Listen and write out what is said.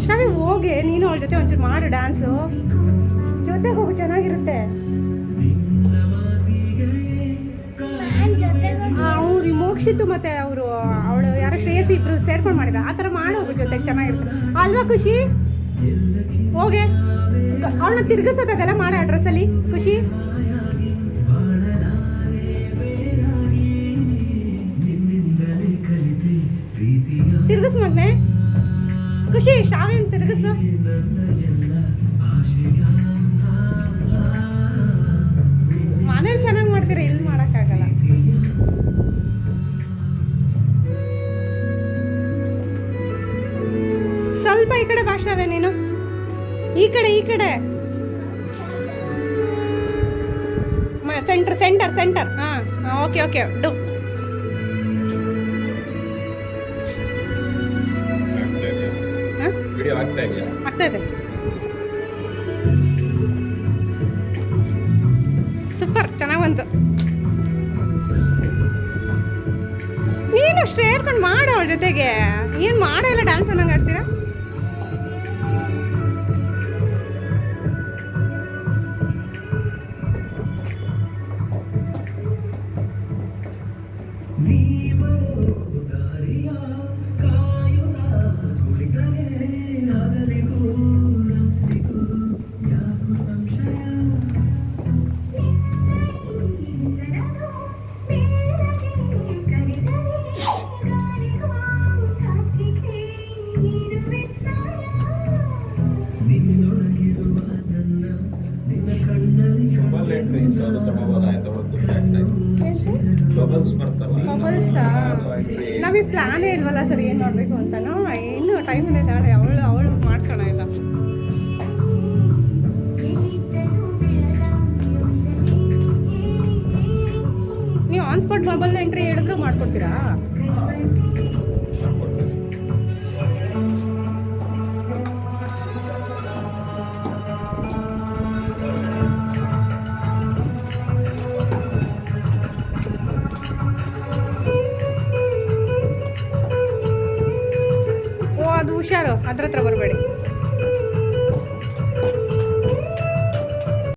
ಶಾವಿ ಹೋಗಿ ನೀನು ಅವಳ ಜೊತೆ ಒಂಚೂರು ಮಾಡು ಡ್ಯಾನ್ಸು, ಜೊತೆಗೆ ಹೋಗು, ಚೆನ್ನಾಗಿರುತ್ತೆ. ಅವ್ರು ಮೋಕ್ಷಿತ್ತು ಮತ್ತು ಅವಳು ಯಾರೋ ಶ್ರೇಯಸಿ ಇಬ್ಬರು ಸೇರ್ಕೊಂಡು ಮಾಡಿದ್ರು, ಆ ಥರ ಮಾಡೋಗು ಜೊತೆಗೆ, ಚೆನ್ನಾಗಿರುತ್ತೆ ಅಲ್ವಾ ಖುಷಿ? ಹೋಗೆ ಅವಳನ್ನ ತಿರ್ಗಿಸೋದೆಲ್ಲ ಮಾಡೋ ಆ ಡ್ರೆಸ್ಸಲ್ಲಿ ಖುಷಿ. ತಿರ್ಗಿಸ್ ಮಗ್ನೆ ಖುಷಿ, ಶಾವಿನ ತಿರ್ಗಿಸು. ಮನೇಲಿ ಚೆನ್ನಾಗಿ ಮಾಡ್ತೀರಾ, ಇಲ್ಲಿ ಮಾಡೋಕ್ಕಾಗಲ್ಲ. ಸ್ವಲ್ಪ ಈ ಕಡೆ ಭಾಷಾವೆ ನೀನು, ಈ ಕಡೆ ಸೆಂಟರ್. ಹಾಂ ಓಕೆ ಡು. ಆಗ್ತಾ ಇದೆ. ಸೂಪರ್, ಚೆನ್ನಾಗಿ ಬಂತು. ನೀನು ಅಷ್ಟೇ ಏರ್ಕೊಂಡು ಮಾಡು ಅವಳ ಜೊತೆಗೆ. ಏನು ಮಾಡೋಲ್ಲ, ಡ್ಯಾನ್ಸ್ ಅನ್ನಂಗೆ ಆಡ್ತೀರಾ? ನಮಗೆ ಪ್ಲಾನೇ ಇಲ್ವಲ್ಲ ಸರ್, ಏನು ಮಾಡಬೇಕು ಅಂತ. ಇನ್ನೂ ಟೈಮ್ ಇದೆ ತಾಳೆ, ಅವಳು ಮಾಡ್ಸೋಣ ಇಲ್ಲ. ನೀವು ಆನ್ ಸ್ಪಾಟ್ ಮೊಬೈಲ್ ಎಂಟ್ರಿ ಹೇಳಿದ್ರು ಮಾಡ್ಕೊಡ್ತೀರಾ? ಅದು ಹುಷಾರು, ಅದ್ರ ಹತ್ರ ಬರಬೇಡಿ.